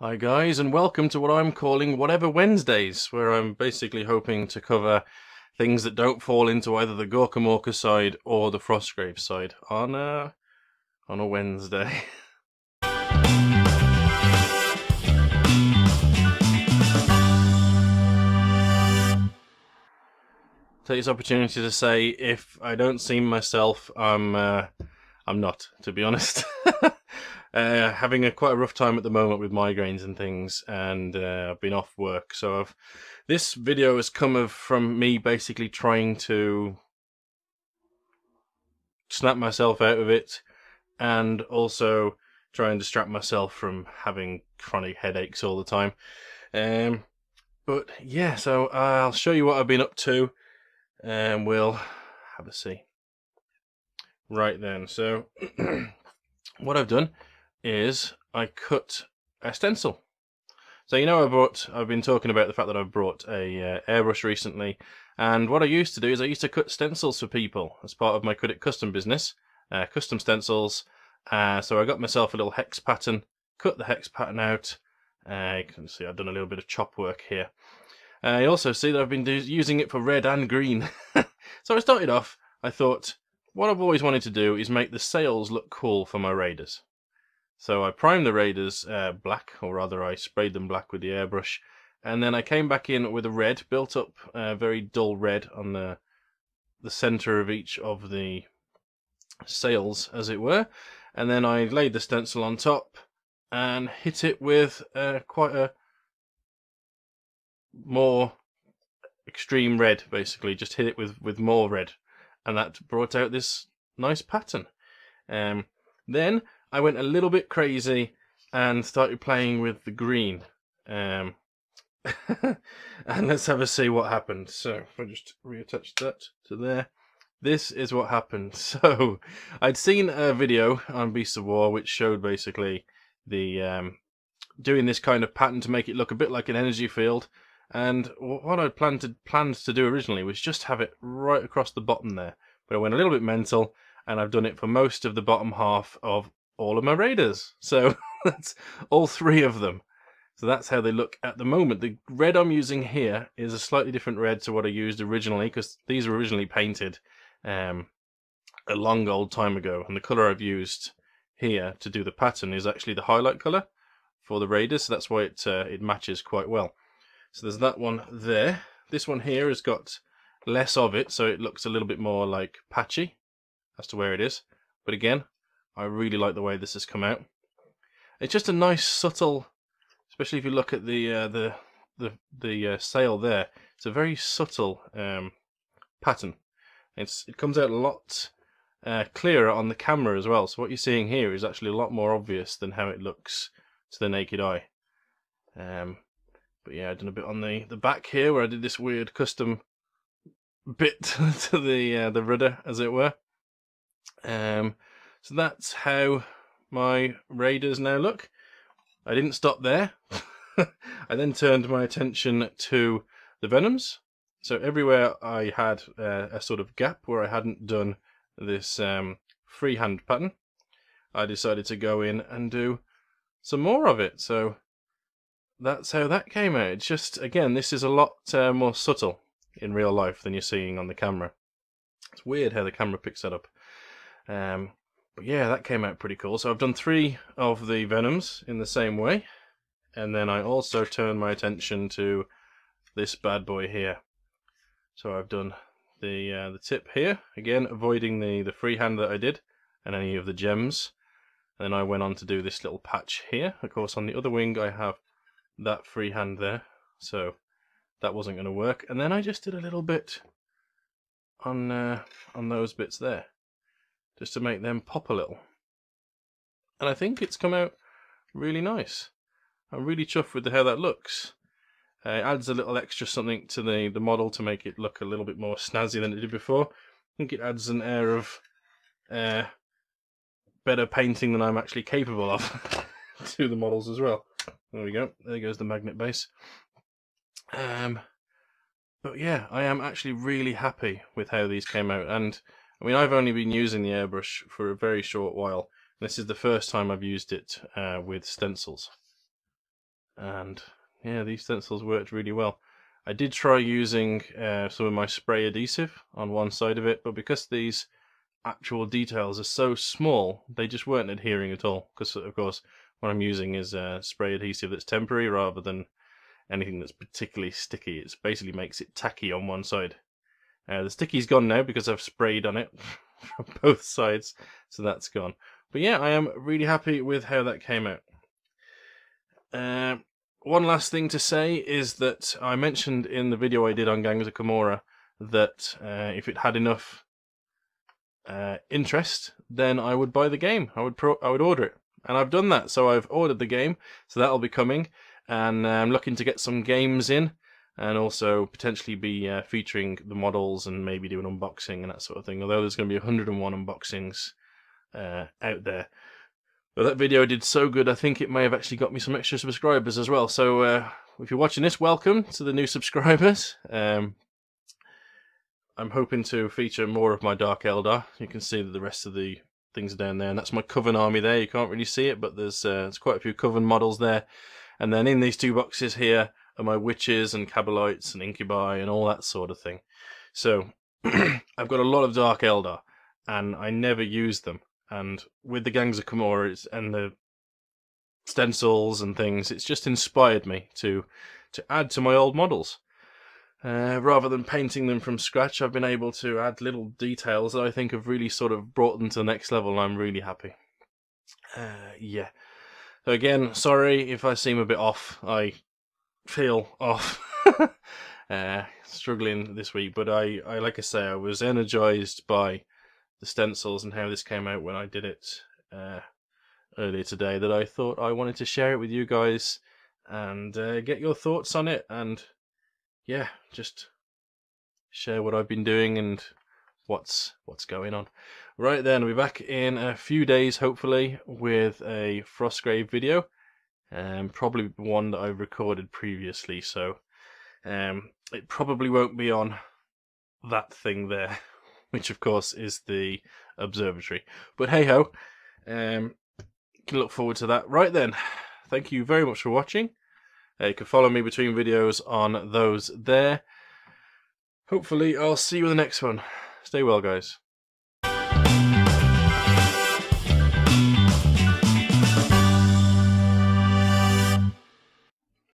Hi guys, and welcome to what I'm calling Whatever Wednesdays, where I'm basically hoping to cover things that don't fall into either the Gorkamorka side or the Frostgrave side on a Wednesday. Take this opportunity to say, if I don't seem myself, I'm not, to be honest. Having quite a rough time at the moment with migraines and things, and I've been off work, so this video has come from me basically trying to snap myself out of it, and also try and distract myself from having chronic headaches all the time. But yeah, so I'll show you what I've been up to, and we'll have a see. Right then, so what I've done is I cut a stencil. So you know I've been talking about the fact that I've brought a airbrush recently, and what I used to do is I used to cut stencils for people as part of my custom business, custom stencils. So I got myself a little hex pattern, cut the hex pattern out. You can see I've done a little bit of chop work here. You also see that I've been using it for red and green. So I started off, I thought, what I've always wanted to do is make the sails look cool for my raiders. So I primed the raiders black, or rather I sprayed them black with the airbrush, and then I came back in with a red, built up a very dull red on the centre of each of the sails, as it were, and then I laid the stencil on top and hit it with quite a more extreme red, basically, just hit it with more red, and that brought out this nice pattern. Then I went a little bit crazy and started playing with the green. And let's have a see what happened. So if I just reattach that to there, this is what happened. So I'd seen a video on Beasts of War which showed basically the doing this kind of pattern to make it look a bit like an energy field. And what I'd planned to do originally was just have it right across the bottom there. But I went a little bit mental, and I've done it for most of the bottom half of all of my raiders. So that's all three of them. So that's how they look at the moment. The red I'm using here is a slightly different red to what I used originally, because these were originally painted a long old time ago. And the colour I've used here to do the pattern is actually the highlight colour for the raiders. So that's why it matches quite well. So there's that one there. This one here has got less of it, so it looks a little bit more like patchy as to where it is. But again, I really like the way this has come out. It's just a nice subtle, especially if you look at the sail there. It's a very subtle pattern. It comes out a lot clearer on the camera as well. So what you're seeing here is actually a lot more obvious than how it looks to the naked eye. But yeah, I've done a bit on the back here where I did this weird custom bit to the rudder, as it were. So that's how my raiders now look. I didn't stop there. I then turned my attention to the venoms. So everywhere I had a sort of gap where I hadn't done this freehand pattern, I decided to go in and do some more of it. So that's how that came out. It's just, again, this is a lot more subtle in real life than you're seeing on the camera. It's weird how the camera picks that up. But yeah, that came out pretty cool. So I've done 3 of the venoms in the same way. And then I also turned my attention to this bad boy here. So I've done the tip here, again avoiding the freehand that I did and any of the gems. And then I went on to do this little patch here. Of course, on the other wing I have that freehand there, so that wasn't going to work. And then I just did a little bit on those bits there, just to make them pop a little. And I think it's come out really nice. I'm really chuffed with how that looks. It adds a little extra something to the model to make it look a little bit more snazzy than it did before. I think it adds an air of better painting than I'm actually capable of to the models as well. There we go. There goes the magnet base. But yeah, I am actually really happy with how these came out. And I mean, I've only been using the airbrush for a very short while. This is the first time I've used it with stencils. and yeah, these stencils worked really well. I did try using some of my spray adhesive on one side of it, but because these actual details are so small, they just weren't adhering at all, because of course what I'm using is spray adhesive that's temporary rather than anything that's particularly sticky. It basically makes it tacky on one side. The sticky's gone now because I've sprayed on it from both sides, so that's gone. But yeah, I am really happy with how that came out. One last thing to say is that I mentioned in the video I did on Gangs of Camorra that if it had enough interest, then I would buy the game. I would order it, and I've done that. So I've ordered the game, so that'll be coming, and I'm looking to get some games in, and also potentially be featuring the models and maybe do an unboxing and that sort of thing. Although there's going to be 101 unboxings out there. But that video did so good, I think it may have actually got me some extra subscribers as well. So if you're watching this, welcome to the new subscribers. I'm hoping to feature more of my Dark Eldar. You can see that the rest of the things are down there, and that's my Coven army there. You can't really see it, but there's quite a few Coven models there. And then in these two boxes here are my Witches and Cabalites and Incubi and all that sort of thing. So I've got a lot of Dark Eldar, and I never use them. And with the Gangs of Camorra and the stencils and things, it's just inspired me to add to my old models. Rather than painting them from scratch, I've been able to add little details that I think have really sort of brought them to the next level, and I'm really happy. Yeah. So again, sorry if I seem a bit off. I feel off. Struggling this week, but I like I say, I was energized by the stencils and how this came out when I did it earlier today, that I thought I wanted to share it with you guys and get your thoughts on it, and yeah, just share what I've been doing and what's going on. Right then, I'll be back in a few days hopefully with a Frostgrave video, probably one that I've recorded previously, so it probably won't be on that thing there, which of course is the observatory. But hey ho, can look forward to that. Right then, thank you very much for watching. You can follow me between videos on those there. Hopefully I'll see you in the next one. Stay well, guys.